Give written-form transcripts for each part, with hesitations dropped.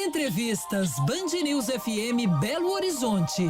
Entrevistas Band News FM Belo Horizonte.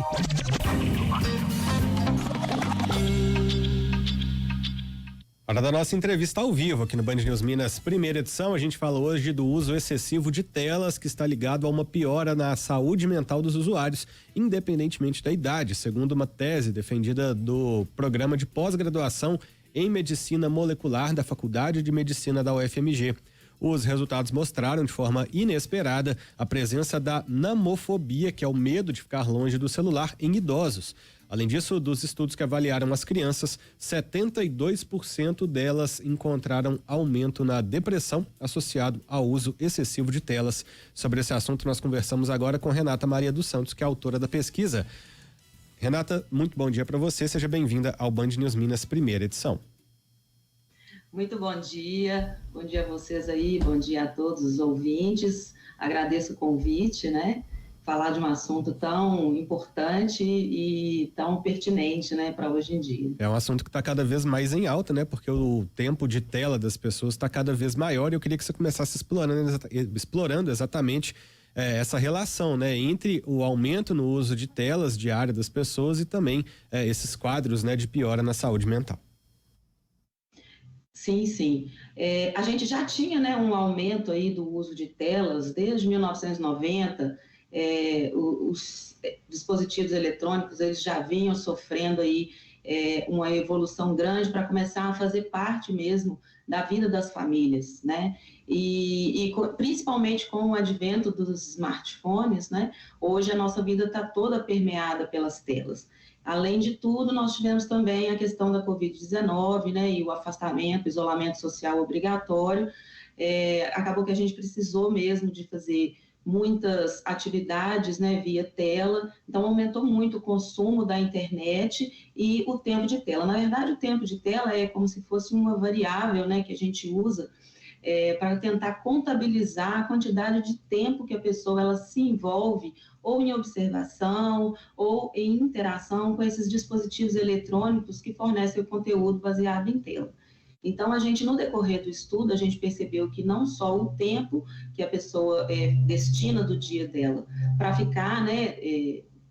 Hora da nossa entrevista ao vivo aqui no Band News Minas, primeira edição. A gente fala hoje do uso excessivo de telas, que está ligado a uma piora na saúde mental dos usuários, independentemente da idade, segundo uma tese defendida do programa de pós-graduação em Medicina Molecular da Faculdade de Medicina da UFMG. Os resultados mostraram de forma inesperada a presença da namofobia, que é o medo de ficar longe do celular em idosos. Além disso, dos estudos que avaliaram as crianças, 72% delas encontraram aumento na depressão associado ao uso excessivo de telas. Sobre esse assunto, nós conversamos agora com Renata Maria dos Santos, que é autora da pesquisa. Renata, muito bom dia para você. Seja bem-vinda ao Band News Minas, primeira edição. Muito bom dia a vocês aí, bom dia a todos os ouvintes. Agradeço o convite, né? Falar de um assunto tão importante e tão pertinente, né, para hoje em dia. É um assunto que está cada vez mais em alta, né, porque o tempo de tela das pessoas está cada vez maior, e eu queria que você começasse explorando exatamente essa relação, né, entre o aumento no uso de telas diárias das pessoas e também esses quadros, né, de piora na saúde mental. Sim. A gente já tinha, né, um aumento aí do uso de telas desde 1990. Os dispositivos eletrônicos, eles já vinham sofrendo aí uma evolução grande para começar a fazer parte mesmo da vida das famílias, né? E principalmente com o advento dos smartphones, né? Hoje a nossa vida está toda permeada pelas telas. Além de tudo, nós tivemos também a questão da Covid-19, né, e o afastamento, o isolamento social obrigatório. Acabou que a gente precisou mesmo de fazer muitas atividades, né, via tela, então aumentou muito o consumo da internet e o tempo de tela. Na verdade, o tempo de tela é como se fosse uma variável, né, que a gente usa para tentar contabilizar a quantidade de tempo que a pessoa ela se envolve ou em observação ou em interação com esses dispositivos eletrônicos que fornecem o conteúdo baseado em tela. Então, a gente, no decorrer do estudo, a gente percebeu que não só o tempo que a pessoa destina do dia dela para ficar, né,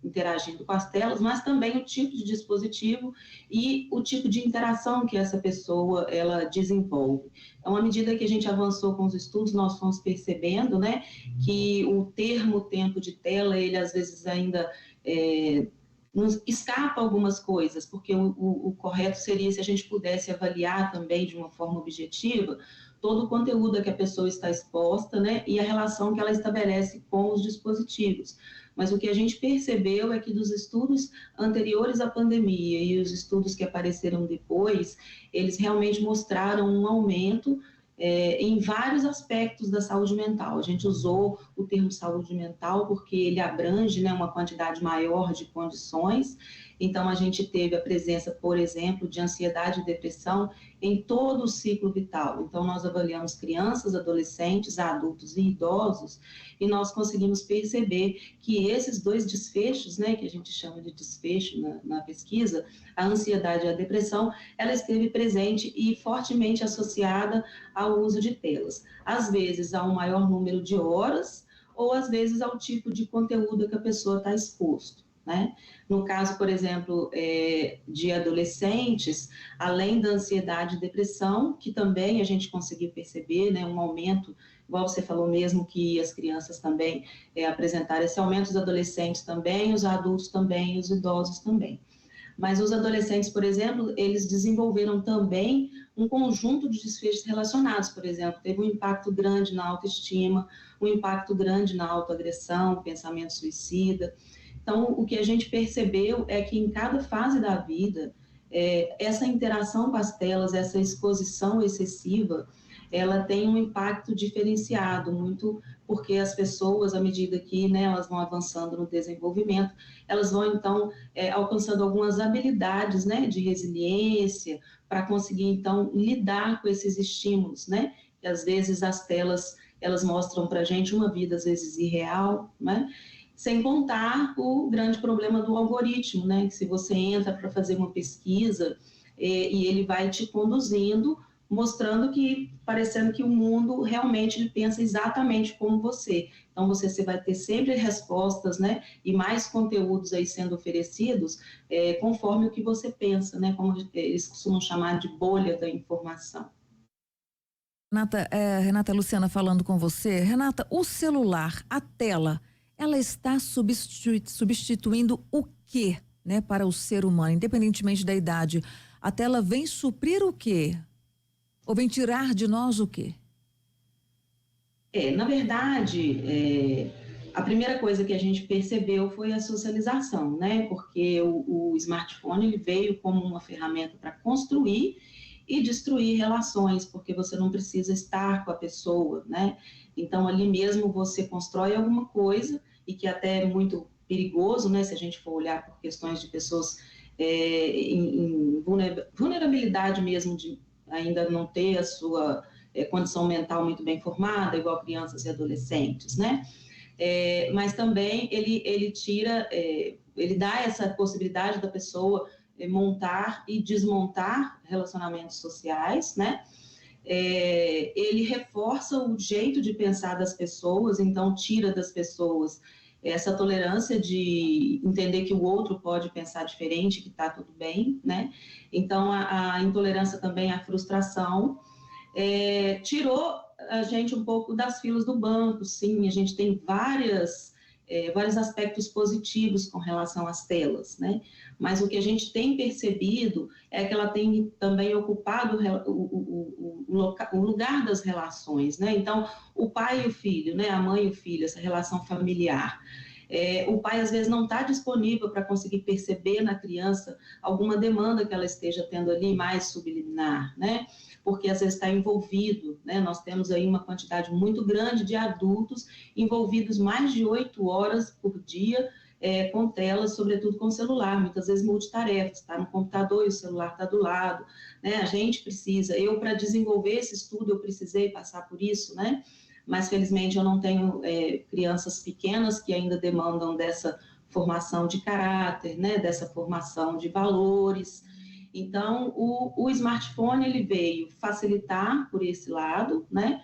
interagindo com as telas, mas também o tipo de dispositivo e o tipo de interação que essa pessoa, ela desenvolve. Então, à medida que a gente avançou com os estudos, nós fomos percebendo, né, que o termo tempo de tela, ele às vezes ainda nos escapa algumas coisas, porque o correto seria se a gente pudesse avaliar também de uma forma objetiva todo o conteúdo a que a pessoa está exposta, né, e a relação que ela estabelece com os dispositivos. Mas o que a gente percebeu é que dos estudos anteriores à pandemia e os estudos que apareceram depois, eles realmente mostraram um aumento em vários aspectos da saúde mental. A gente usou o termo saúde mental porque ele abrange, né, uma quantidade maior de condições. Então, a gente teve a presença, por exemplo, de ansiedade e depressão em todo o ciclo vital. Então, nós avaliamos crianças, adolescentes, adultos e idosos, e nós conseguimos perceber que esses dois desfechos, né, que a gente chama de desfecho na pesquisa, a ansiedade e a depressão, ela esteve presente e fortemente associada ao uso de telas. Às vezes, a um maior número de horas, ou às vezes ao tipo de conteúdo que a pessoa está exposto, né? No caso, por exemplo, de adolescentes, além da ansiedade e depressão, que também a gente conseguiu perceber, né, um aumento, igual você falou mesmo, que as crianças também apresentaram esse aumento, os adolescentes também, os adultos também, os idosos também. Mas os adolescentes, por exemplo, eles desenvolveram também um conjunto de desfechos relacionados, por exemplo, teve um impacto grande na autoestima, um impacto grande na autoagressão, pensamento suicida. Então, o que a gente percebeu é que em cada fase da vida, essa interação com as telas, essa exposição excessiva, ela tem um impacto diferenciado, muito porque as pessoas, à medida que, né, elas vão avançando no desenvolvimento, elas vão, então, alcançando algumas habilidades, né, de resiliência, para conseguir, então, lidar com esses estímulos, né, e às vezes as telas, elas mostram para a gente uma vida, às vezes, irreal, né, sem contar o grande problema do algoritmo, né, que se você entra para fazer uma pesquisa e ele vai te conduzindo mostrando que, parecendo que o mundo realmente ele pensa exatamente como você. Então, você vai ter sempre respostas, né, e mais conteúdos aí sendo oferecidos, conforme o que você pensa, né, como eles costumam chamar de bolha da informação. Renata Luciana falando com você. Renata, o celular, a tela, ela está substituindo o quê, né, para o ser humano, independentemente da idade? A tela vem suprir o quê? Ou vem tirar de nós o quê? Na verdade, a primeira coisa que a gente percebeu foi a socialização, né? Porque o smartphone ele veio como uma ferramenta para construir e destruir relações, porque você não precisa estar com a pessoa, né? Então, ali mesmo você constrói alguma coisa, e que até é muito perigoso, né? Se a gente for olhar por questões de pessoas em vulnerabilidade mesmo, de ainda não ter a sua condição mental muito bem formada, igual crianças e adolescentes, né? Mas também ele tira, ele dá essa possibilidade da pessoa montar e desmontar relacionamentos sociais, né? Ele reforça o jeito de pensar das pessoas, então tira das pessoas essa tolerância de entender que o outro pode pensar diferente, que está tudo bem, né? Então, a intolerância também, a frustração, tirou a gente um pouco das filas do banco, sim, a gente tem vários aspectos positivos com relação às telas, né? Mas o que a gente tem percebido é que ela tem também ocupado o lugar das relações, né? Então, o pai e o filho, né? A mãe e o filho, essa relação familiar. O pai, às vezes, não está disponível para conseguir perceber na criança alguma demanda que ela esteja tendo ali mais subliminar, né? Porque às vezes está envolvido, né? Nós temos aí uma quantidade muito grande de adultos envolvidos mais de 8 horas por dia com telas, sobretudo com celular, muitas vezes multitarefas, está no computador e o celular está do lado, né? A gente precisa, para desenvolver esse estudo, eu precisei passar por isso, né? Mas felizmente eu não tenho crianças pequenas que ainda demandam dessa formação de caráter, né? Dessa formação de valores. Então, o smartphone ele veio facilitar por esse lado, né?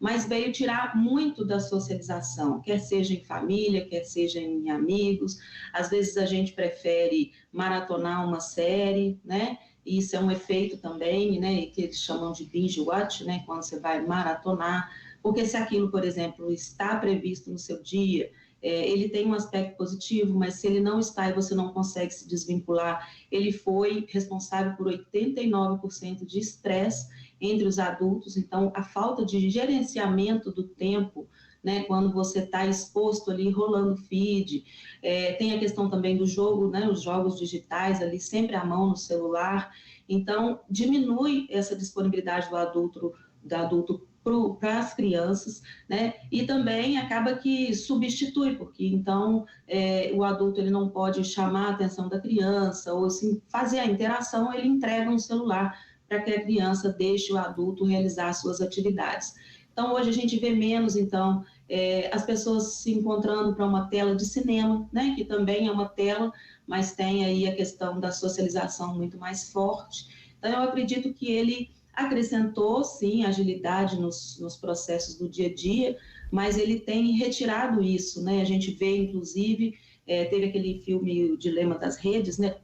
Mas veio tirar muito da socialização, quer seja em família, quer seja em amigos. Às vezes a gente prefere maratonar uma série, né? E isso é um efeito também, né? Que eles chamam de binge watch, né? Quando você vai maratonar, porque se aquilo, por exemplo, está previsto no seu dia, ele tem um aspecto positivo, mas se ele não está e você não consegue se desvincular, ele foi responsável por 89% de estresse entre os adultos. Então, a falta de gerenciamento do tempo, né, quando você está exposto ali, rolando feed, tem a questão também do jogo, né, os jogos digitais ali, sempre à mão no celular. Então, diminui essa disponibilidade do adulto para as crianças, né? E também acaba que substitui, porque então o adulto ele não pode chamar a atenção da criança ou assim, fazer a interação, ele entrega um celular para que a criança deixe o adulto realizar suas atividades. Então hoje a gente vê menos então as pessoas se encontrando para uma tela de cinema, né? Que também é uma tela, mas tem aí a questão da socialização muito mais forte. Então eu acredito que ele acrescentou, sim, agilidade nos processos do dia a dia, mas ele tem retirado isso, né? A gente vê, inclusive, teve aquele filme O Dilema das Redes, né?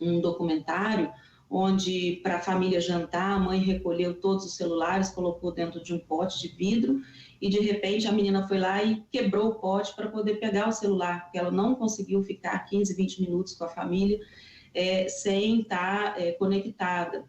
Um documentário, onde, para a família jantar, a mãe recolheu todos os celulares, colocou dentro de um pote de vidro, e, de repente, a menina foi lá e quebrou o pote para poder pegar o celular, porque ela não conseguiu ficar 15, 20 minutos com a família sem estar conectada.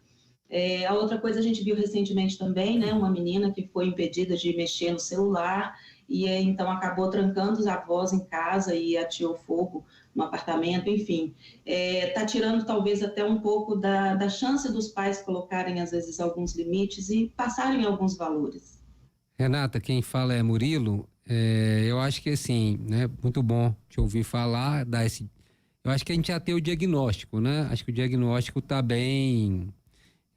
A outra coisa a gente viu recentemente também, né, uma menina que foi impedida de mexer no celular e então acabou trancando os avós em casa e ateou fogo no apartamento, enfim. Está tirando talvez até um pouco da chance dos pais colocarem às vezes alguns limites e passarem alguns valores. Renata, quem fala é Murilo. Eu acho que assim, né, muito bom te ouvir falar, eu acho que a gente já tem o diagnóstico, né? Acho que o diagnóstico está bem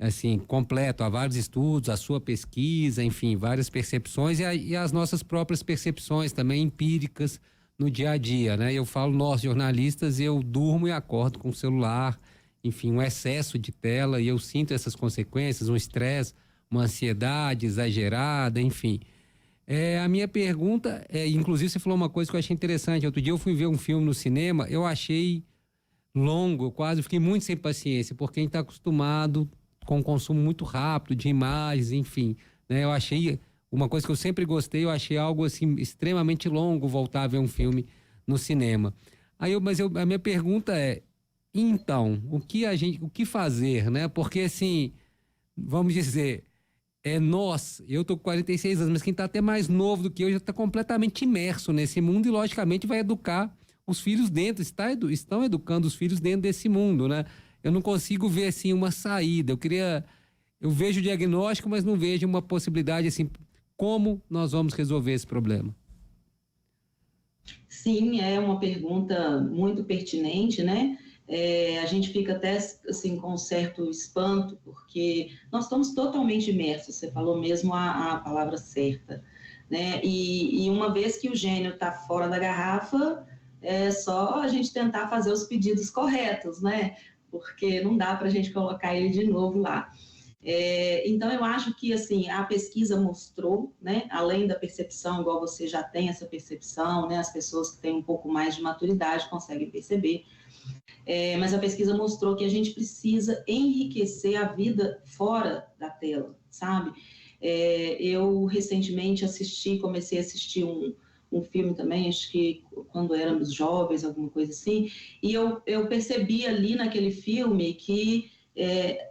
assim, completo, há vários estudos, a sua pesquisa, enfim, várias percepções e as nossas próprias percepções também empíricas no dia a dia, né? Eu falo, nós jornalistas, eu durmo e acordo com o celular, enfim, um excesso de tela e eu sinto essas consequências, um estresse, uma ansiedade exagerada, enfim. A minha pergunta inclusive você falou uma coisa que eu achei interessante. Outro dia eu fui ver um filme no cinema, eu achei longo, eu fiquei muito sem paciência, porque a gente está acostumado com um consumo muito rápido de imagens, enfim, né? Eu achei uma coisa que eu sempre gostei, eu achei algo assim extremamente longo voltar a ver um filme no cinema. A minha pergunta então, o que fazer, né? Porque assim, vamos dizer, eu tô com 46 anos, mas quem tá até mais novo do que eu já tá completamente imerso nesse mundo e logicamente vai educar os filhos dentro, estão educando os filhos dentro desse mundo, né? Eu não consigo ver assim uma saída. Eu vejo o diagnóstico, mas não vejo uma possibilidade assim, como nós vamos resolver esse problema? Sim, é uma pergunta muito pertinente, né? A gente fica até assim com um certo espanto, porque nós estamos totalmente imersos, você falou mesmo a palavra certa, né? E uma vez que o gênio está fora da garrafa, é só a gente tentar fazer os pedidos corretos, né? Porque não dá para a gente colocar ele de novo lá. Então, eu acho que assim, a pesquisa mostrou, né, além da percepção, igual você já tem essa percepção, né, as pessoas que têm um pouco mais de maturidade conseguem perceber, mas a pesquisa mostrou que a gente precisa enriquecer a vida fora da tela, sabe? Eu recentemente comecei a assistir um filme também, acho que quando éramos jovens, alguma coisa assim, e eu percebi ali naquele filme que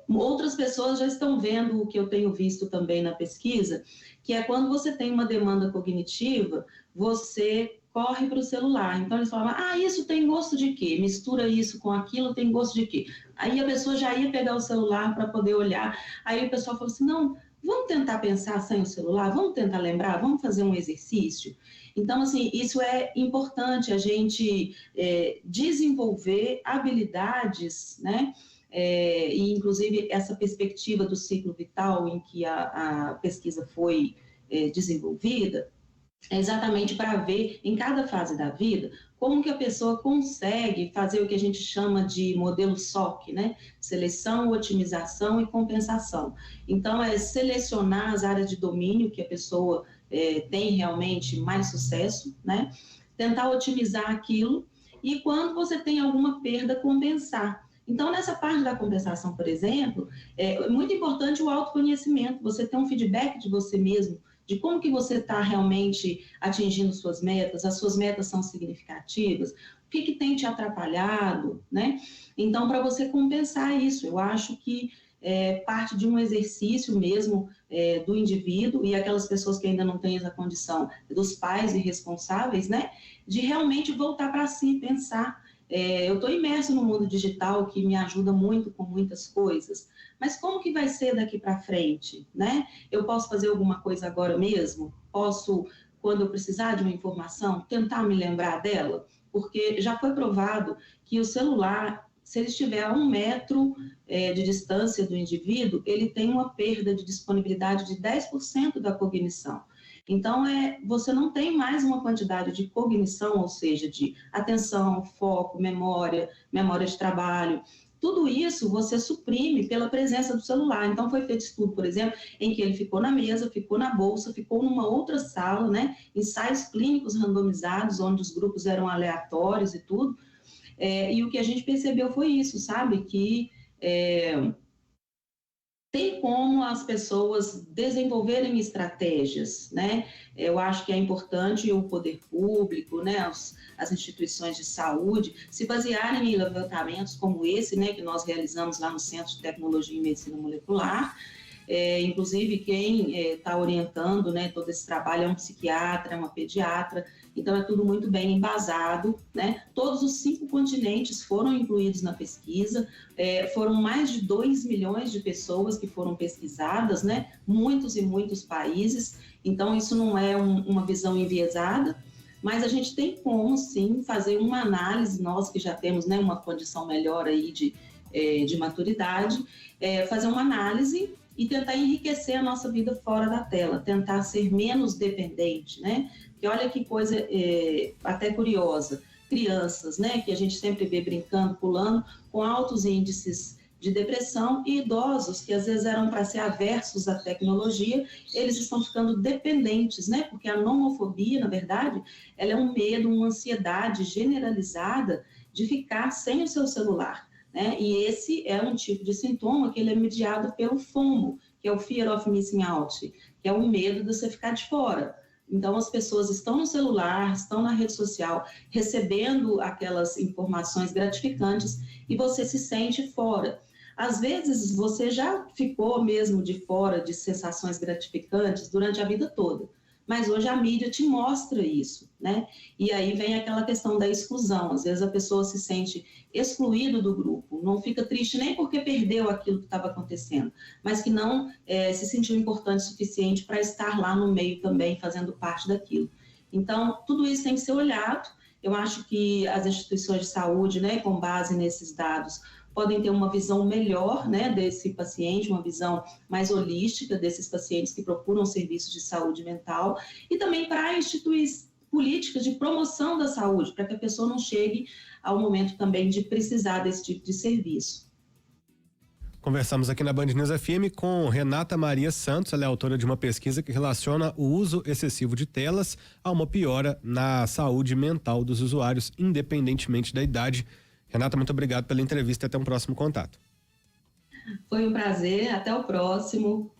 outras pessoas já estão vendo o que eu tenho visto também na pesquisa, que é quando você tem uma demanda cognitiva, você corre para o celular. Então, eles falavam, isso tem gosto de quê? Mistura isso com aquilo, tem gosto de quê? Aí a pessoa já ia pegar o celular para poder olhar. Aí o pessoal falou assim, não, vamos tentar pensar sem o celular, vamos tentar lembrar, vamos fazer um exercício. Então, assim, isso é importante, a gente desenvolver habilidades, né? E, inclusive, essa perspectiva do ciclo vital em que a pesquisa foi desenvolvida, é exatamente para ver, em cada fase da vida, como que a pessoa consegue fazer o que a gente chama de modelo SOC, né? Seleção, otimização e compensação. Então, selecionar as áreas de domínio que a pessoa tem realmente mais sucesso, né? Tentar otimizar aquilo e, quando você tem alguma perda, compensar. Então, nessa parte da compensação, por exemplo, é muito importante o autoconhecimento, você ter um feedback de você mesmo, de como que você está realmente atingindo suas metas, as suas metas são significativas, o que tem te atrapalhado, né? Então, para você compensar isso, eu acho que parte de um exercício mesmo do indivíduo e aquelas pessoas que ainda não têm essa condição, dos pais e responsáveis, né? De realmente voltar para si, pensar. Eu estou imerso no mundo digital que me ajuda muito com muitas coisas, mas como que vai ser daqui para frente, né? Eu posso fazer alguma coisa agora mesmo? Posso, quando eu precisar de uma informação, tentar me lembrar dela? Porque já foi provado que o celular, se ele estiver a 1 metro de distância do indivíduo, ele tem uma perda de disponibilidade de 10% da cognição. Então, você não tem mais uma quantidade de cognição, ou seja, de atenção, foco, memória de trabalho. Tudo isso você suprime pela presença do celular. Então, foi feito estudo, por exemplo, em que ele ficou na mesa, ficou na bolsa, ficou numa outra sala, né? Ensaios clínicos randomizados, onde os grupos eram aleatórios e tudo. E o que a gente percebeu foi isso, sabe? Que tem como as pessoas desenvolverem estratégias, né? Eu acho que é importante o poder público, né? As instituições de saúde se basearem em levantamentos como esse, né? Que nós realizamos lá no Centro de Tecnologia e Medicina Molecular. Inclusive, quem está orientando, né, todo esse trabalho é um psiquiatra, uma pediatra, então é tudo muito bem embasado, né? Todos os 5 continentes foram incluídos na pesquisa, foram mais de 2 milhões de pessoas que foram pesquisadas, né? Muitos e muitos países, então isso não é uma visão enviesada, mas a gente tem como, sim, fazer uma análise, nós que já temos, né, uma condição melhor aí de maturidade, fazer uma análise e tentar enriquecer a nossa vida fora da tela, tentar ser menos dependente, né? Porque olha que coisa até curiosa, crianças, né, que a gente sempre vê brincando, pulando, com altos índices de depressão, e idosos que às vezes eram para ser aversos à tecnologia, eles estão ficando dependentes, né? Porque a nomofobia, na verdade, ela é um medo, uma ansiedade generalizada de ficar sem o seu celular, né? E esse é um tipo de sintoma que ele é mediado pelo FOMO, que é o Fear of Missing Out, que é o medo de você ficar de fora. Então, as pessoas estão no celular, estão na rede social, recebendo aquelas informações gratificantes e você se sente fora. Às vezes, você já ficou mesmo de fora de sensações gratificantes durante a vida toda, mas hoje a mídia te mostra isso, né? E aí vem aquela questão da exclusão. Às vezes a pessoa se sente excluído do grupo, não fica triste nem porque perdeu aquilo que estava acontecendo, mas que não se sentiu importante o suficiente para estar lá no meio também, fazendo parte daquilo. Então, tudo isso tem que ser olhado. Eu acho que as instituições de saúde, né, com base nesses dados, podem ter uma visão melhor, né, desse paciente, uma visão mais holística desses pacientes que procuram serviços de saúde mental, e também para instituir políticas de promoção da saúde, para que a pessoa não chegue ao momento também de precisar desse tipo de serviço. Conversamos aqui na Band News FM com Renata Maria Santos, ela é autora de uma pesquisa que relaciona o uso excessivo de telas a uma piora na saúde mental dos usuários, independentemente da idade. Renata, muito obrigado pela entrevista e até um próximo contato. Foi um prazer, até o próximo.